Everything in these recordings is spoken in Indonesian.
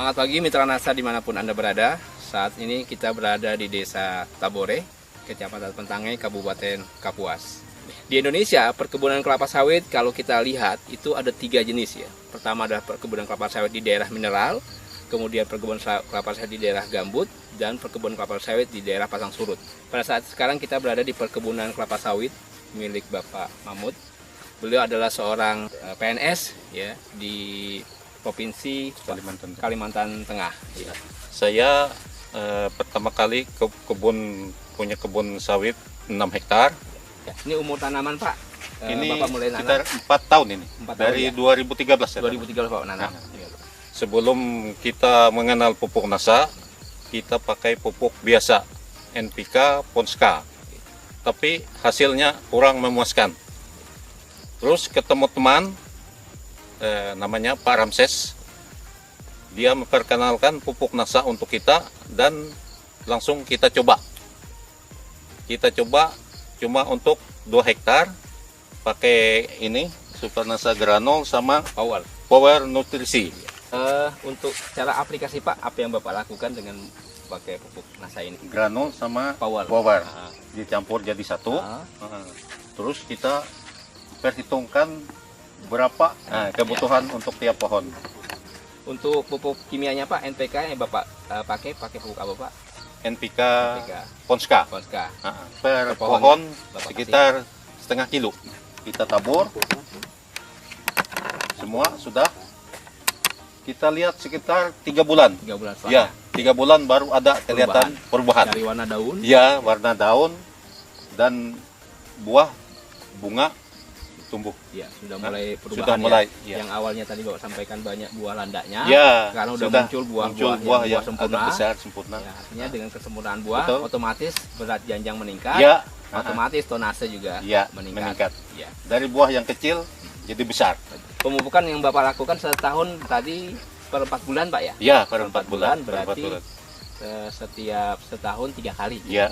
Semangat pagi mitra NASA dimanapun Anda berada. Saat ini kita berada di Desa Tabore, Kecamatan Pentangai, Kabupaten Kapuas. Di Indonesia, perkebunan kelapa sawit kalau kita lihat itu ada 3 jenis ya. Pertama adalah perkebunan kelapa sawit di daerah mineral, kemudian perkebunan kelapa sawit di daerah gambut, dan perkebunan kelapa sawit di daerah pasang surut. Pada saat sekarang kita berada di perkebunan kelapa sawit milik Bapak Mahmud. Beliau adalah seorang PNS ya di Provinsi Kalimantan Tengah. Ya. Saya pertama kali punya kebun sawit 6 hektar. Ya, ini umur tanaman Pak? Ini Bapak mulai sekitar 4 tahun ini. 4 dari tahun, ya? 2013 ya. 2013 Pak nanam. Ya. Sebelum kita mengenal pupuk NASA, kita pakai pupuk biasa, NPK, Ponska. Tapi hasilnya kurang memuaskan. Terus ketemu teman, namanya Pak Ramses. Dia memperkenalkan pupuk NASA untuk kita dan langsung kita coba. Kita coba cuma untuk 2 hektar pakai ini Super NASA Granol sama Power Nutrisi. Untuk cara aplikasi Pak, apa yang Bapak lakukan dengan pakai pupuk NASA ini? Granol sama Power. Dicampur jadi satu. Terus kita perhitungkan berapa kebutuhan untuk tiap pohon. Untuk pupuk kimianya Pak, NPK yang Bapak pakai pupuk apa Pak? NPK. Ponska. Per pohon sekitar setengah kilo. Kita tabur. Semua sudah. Kita lihat sekitar 3 bulan. 3 bulan setelah. Ya, 3 bulan baru ada kelihatan perubahan. Dari warna daun. Ya, warna daun dan buah, bunga tumbuh. Ya, sudah mulai perubahan. Sudah mulai. Ya. Yang awalnya tadi Bapak sampaikan banyak buah landaknya. Ya, sekarang sudah muncul buah yang sempurna. Besar, sempurna. Ya, artinya dengan kesempurnaan buah, betul, otomatis berat janjang meningkat. Ya, otomatis tonase juga meningkat. Ya. Dari buah yang kecil jadi besar. Pemupukan yang Bapak lakukan setahun tadi per 4 bulan Pak ya? Ya, per 4 bulan. Berarti setiap setahun 3 kali ya.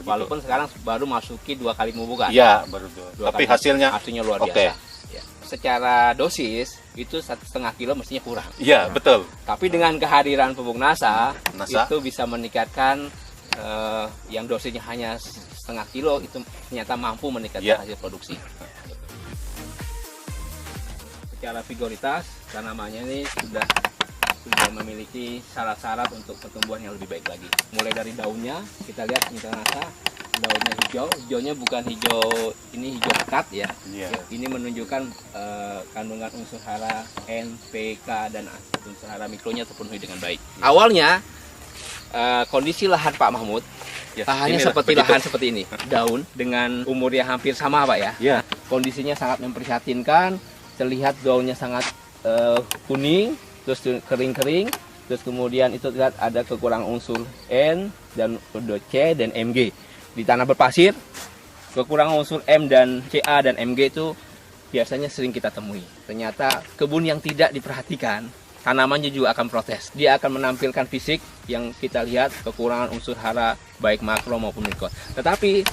Walaupun sekarang baru masuki 2 kali pemupukan. Ya, baru 2. Tapi hasilnya luar biasa. Ya. Secara dosis itu 1,5 kilo mestinya kurang. Iya, betul. Tapi dengan kehadiran pupuk NASA itu bisa meningkatkan yang dosisnya hanya 0,5 kilo itu ternyata mampu meningkatkan hasil produksi. Secara vigoritas tanamannya ini sudah memiliki syarat-syarat untuk pertumbuhan yang lebih baik lagi. Mulai dari daunnya kita lihat mitra NASA, daunnya hijau. Hijaunya bukan hijau ini hijau pekat ya. Ini menunjukkan kandungan unsur hara N, P, K dan unsur hara mikronya terpenuhi dengan baik. Awalnya kondisi lahan Pak Mahmud lahannya seperti lahan seperti ini, daun dengan umur yang hampir sama Pak ya. Kondisinya sangat memprihatinkan, terlihat daunnya sangat kuning, terus kering-kering, terus kemudian itu lihat ada kekurangan unsur N dan C dan Mg. Di tanah berpasir, kekurangan unsur M dan Ca dan Mg itu biasanya sering kita temui. Ternyata kebun yang tidak diperhatikan, tanamannya juga akan protes. Dia akan menampilkan fisik yang kita lihat kekurangan unsur hara baik makro maupun mikro. Tetapi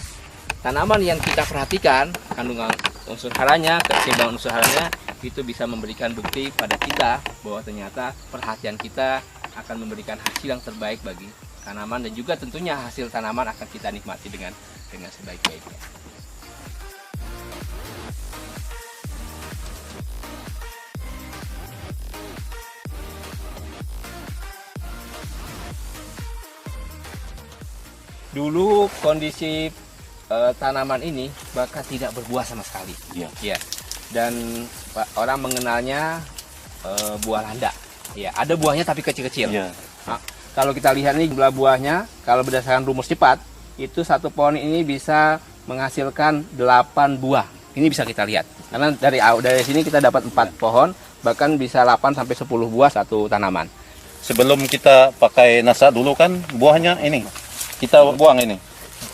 tanaman yang kita perhatikan kandungan unsur haranya, keseimbangan unsur haranya itu bisa memberikan bukti pada kita bahwa ternyata perhatian kita akan memberikan hasil yang terbaik bagi tanaman dan juga tentunya hasil tanaman akan kita nikmati dengan sebaik-baiknya. Dulu kondisi tanaman ini bahkan tidak berbuah sama sekali. Ya. Dan orang mengenalnya buah landak. Ya, ada buahnya tapi kecil-kecil. Nah, kalau kita lihat ini jumlah buahnya, kalau berdasarkan rumus cepat, itu satu pohon ini bisa menghasilkan 8 buah. Ini bisa kita lihat. Karena dari sini kita dapat 4 pohon, bahkan bisa 8 sampai 10 buah satu tanaman. Sebelum kita pakai NASA dulu kan buahnya ini. Kita buang ini.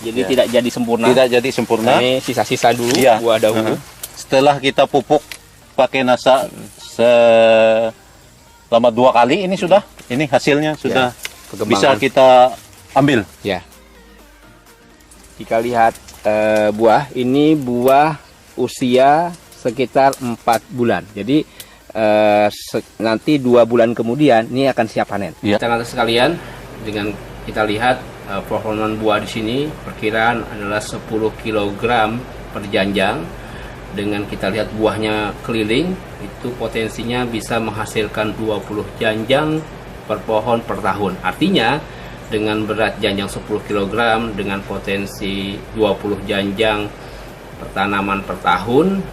Jadi tidak jadi sempurna. Tidak jadi sempurna. Ini sisa-sisa dulu buah dahulu. Setelah kita pupuk pakai NASA selama 2 kali ini sudah, ini hasilnya sudah bisa kita ambil. Ya. Jika lihat buah, ini buah usia sekitar 4 bulan. Jadi nanti 2 bulan kemudian ini akan siap panen. Teman-teman sekalian, dengan kita lihat pohon buah di sini perkiraan adalah 10 kg per janjang. Dengan kita lihat buahnya keliling, itu potensinya bisa menghasilkan 20 janjang per pohon per tahun. Artinya dengan berat janjang 10 kg dengan potensi 20 janjang per tanaman per tahun,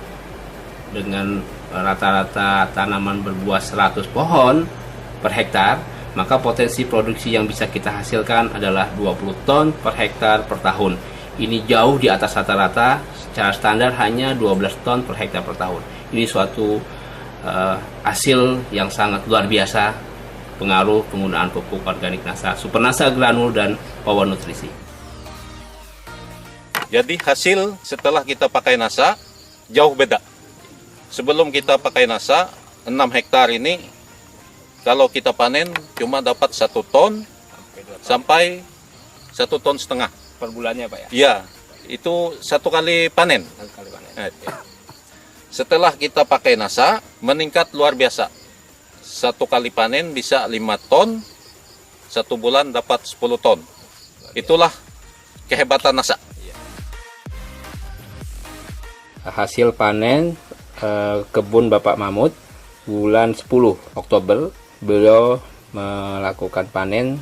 dengan rata-rata tanaman berbuah 100 pohon per hektar, maka potensi produksi yang bisa kita hasilkan adalah 20 ton per hektar per tahun. Ini jauh di atas rata-rata, secara standar hanya 12 ton per hektar per tahun. Ini suatu hasil yang sangat luar biasa pengaruh penggunaan pupuk organik NASA, Super NASA Granul dan Power Nutrisi. Jadi hasil setelah kita pakai NASA jauh beda. Sebelum kita pakai NASA, 6 hektar ini kalau kita panen cuma dapat 1 ton sampai 1,5 ton Per bulannya Pak ya? Iya, itu 1 kali panen. Setelah kita pakai NASA, meningkat luar biasa. 1 kali panen bisa 5 ton, 1 bulan dapat 10 ton. Itulah kehebatan NASA. Hasil panen kebun Bapak Mahmud bulan 10 Oktober, beliau melakukan panen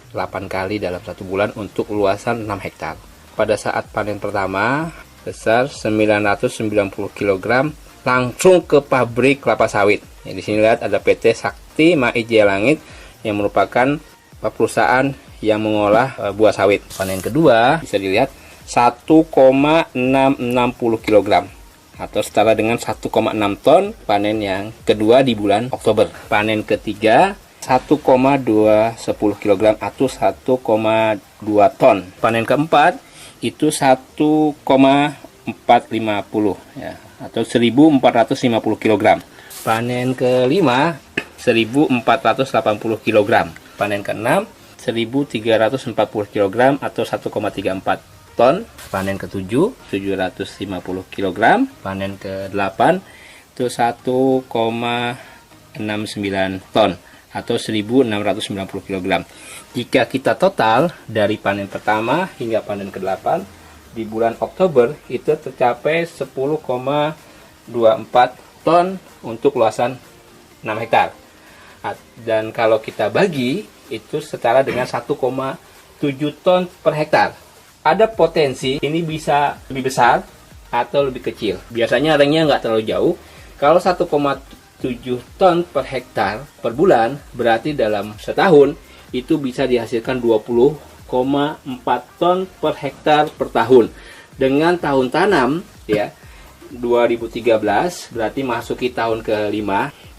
8 kali dalam 1 bulan untuk luasan 6 hektar. Pada saat panen pertama besar 990 kg langsung ke pabrik kelapa sawit. Ya, di sini lihat ada PT Sakti Mai Jaya Langit yang merupakan perusahaan yang mengolah buah sawit. Panen kedua bisa dilihat 1,660 kg atau setara dengan 1,6 ton panen yang kedua di bulan Oktober. Panen ketiga 1,210 kg atau 1,2 ton. Panen keempat itu 1,450 ya, atau 1.450 kg. Panen kelima 1.480 kg. Panen keenam 1.340 kg atau 1,34 ton. Panen ketujuh 750 kg. Panen ke-8 itu 1,69 ton atau 1.690 kg. Jika kita total dari panen pertama hingga panen ke-8 di bulan Oktober itu tercapai 10,24 ton untuk luasan 6 hektar. Dan kalau kita bagi itu setara dengan 1,7 ton per hektar. Ada potensi ini bisa lebih besar atau lebih kecil. Biasanya ringnya nggak terlalu jauh. Kalau 1,7 ton per hektar per bulan berarti dalam setahun itu bisa dihasilkan 20,4 ton per hektar per tahun. Dengan tahun tanam ya 2013 berarti masuki tahun ke-5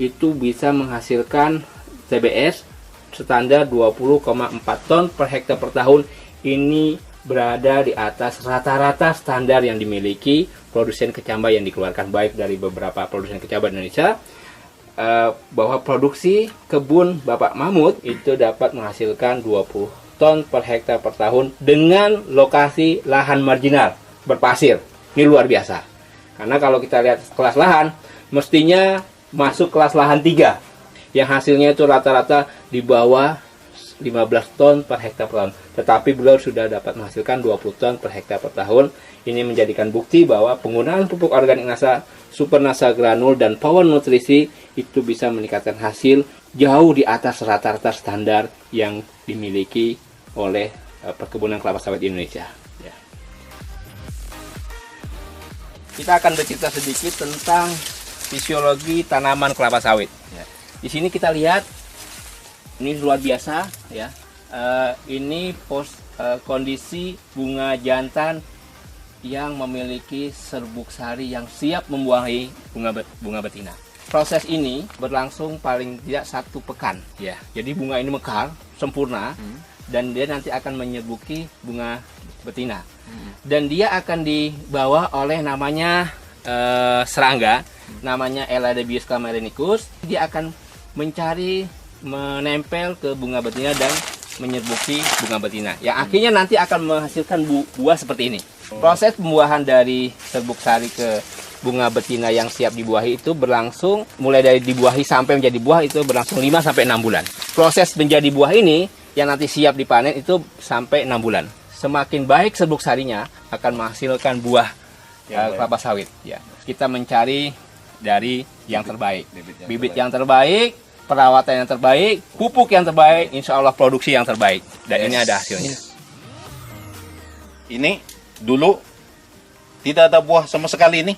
itu bisa menghasilkan TBS standar 20,4 ton per hektar per tahun. Ini berada di atas rata-rata standar yang dimiliki produsen kecambah yang dikeluarkan baik dari beberapa produsen kecambah Indonesia, bahwa produksi kebun Bapak Mahmud itu dapat menghasilkan 20 ton per hektar per tahun dengan lokasi lahan marginal berpasir. Ini luar biasa. Karena kalau kita lihat kelas lahan, mestinya masuk kelas lahan 3 yang hasilnya itu rata-rata di bawah 15 ton per hektar per tahun. Tetapi beliau sudah dapat menghasilkan 20 ton per hektar per tahun. Ini menjadikan bukti bahwa penggunaan pupuk organik NASA, Super NASA Granul dan Power Nutrisi itu bisa meningkatkan hasil jauh di atas rata-rata standar yang dimiliki oleh perkebunan kelapa sawit Indonesia. Ya. Kita akan bercerita sedikit tentang fisiologi tanaman kelapa sawit. Ya. Di sini kita lihat ini luar biasa ya. Ini kondisi bunga jantan yang memiliki serbuk sari yang siap membuahi bunga betina. Proses ini berlangsung paling tidak 1 pekan ya. Jadi bunga ini mekar sempurna dan dia nanti akan menyerbuki bunga betina. Dan dia akan dibawa oleh namanya serangga, namanya Eladebius camerenicus. Dia akan menempel ke bunga betina dan menyerbuki bunga betina. Yang akhirnya nanti akan menghasilkan buah seperti ini. Proses pembuahan dari serbuk sari ke bunga betina yang siap dibuahi itu berlangsung mulai dari dibuahi sampai menjadi buah itu berlangsung 5 sampai 6 bulan. Proses menjadi buah ini yang nanti siap dipanen itu sampai 6 bulan. Semakin baik serbuk sarinya akan menghasilkan buah kelapa sawit. Ya. Kita mencari dari yang terbaik, bibit yang terbaik, perawatan yang terbaik, pupuk yang terbaik, insya Allah produksi yang terbaik. Dan ini ada hasilnya. Ini dulu tidak ada buah sama sekali ini.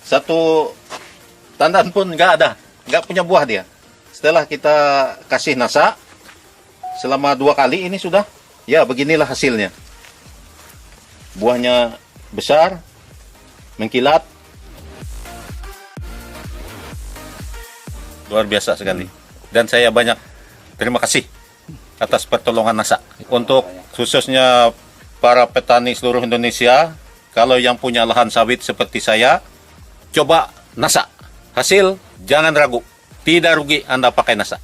Satu tandan pun nggak ada, nggak punya buah dia. Setelah kita kasih nasa selama 2 kali ini sudah, ya beginilah hasilnya. Buahnya besar, mengkilat, luar biasa sekali. Dan saya banyak terima kasih atas pertolongan nasa. Untuk khususnya para petani seluruh Indonesia, kalau yang punya lahan sawit seperti saya, coba nasa. Hasil jangan ragu, tidak rugi Anda pakai nasa.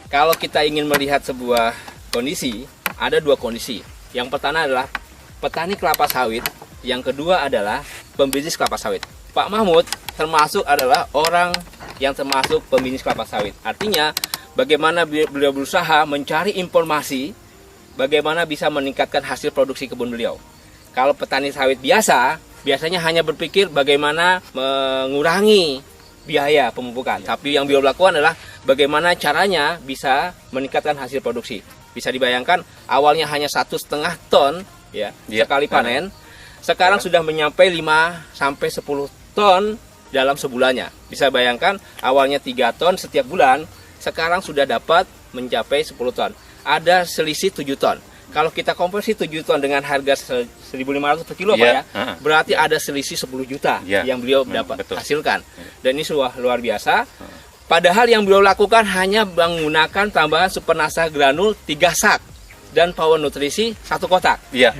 Kalau kita ingin melihat sebuah kondisi, ada 2 kondisi. Yang pertama adalah petani kelapa sawit, yang kedua adalah pembisnis kelapa sawit. Pak Mahmud termasuk adalah orang yang termasuk pembisnis kelapa sawit. Artinya, bagaimana beliau berusaha mencari informasi, bagaimana bisa meningkatkan hasil produksi kebun beliau. Kalau petani sawit biasanya hanya berpikir bagaimana mengurangi biaya pemupukan. Tapi yang beliau lakukan adalah bagaimana caranya bisa meningkatkan hasil produksi. Bisa dibayangkan awalnya hanya 1,5 ton ya sekali panen. Sekarang sudah menyampai 5 sampai 10 ton dalam sebulannya. Bisa bayangkan awalnya 3 ton setiap bulan, sekarang sudah dapat mencapai 10 ton. Ada selisih 7 ton. Kalau kita konversi 7 ton dengan harga 1.500 per kilo Pak ya, berarti ada selisih 10 juta yang beliau dapat hasilkan. Dan ini luar biasa. Padahal yang beliau lakukan hanya menggunakan tambahan super nasa granul 3 sak dan power nutrisi 1 kotak. Iya.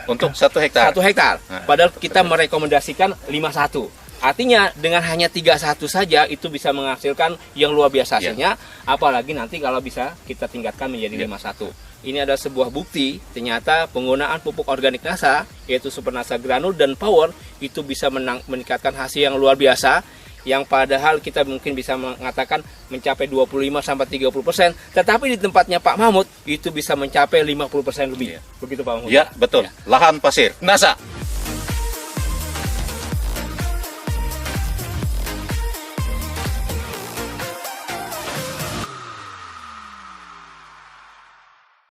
Untuk 1 hektar. 1 hektar. Padahal kita merekomendasikan 51. Artinya dengan hanya 31 saja itu bisa menghasilkan yang luar biasa hasilnya. Apalagi nanti kalau bisa kita tingkatkan menjadi 51. Ini adalah sebuah bukti ternyata penggunaan pupuk organik nasa yaitu super nasa granul dan power itu bisa meningkatkan hasil yang luar biasa, yang padahal kita mungkin bisa mengatakan mencapai 25-30%, tetapi di tempatnya Pak Mahmud itu bisa mencapai 50% lebih. Begitu Pak Mahmud? Ya, betul. Lahan pasir nasa.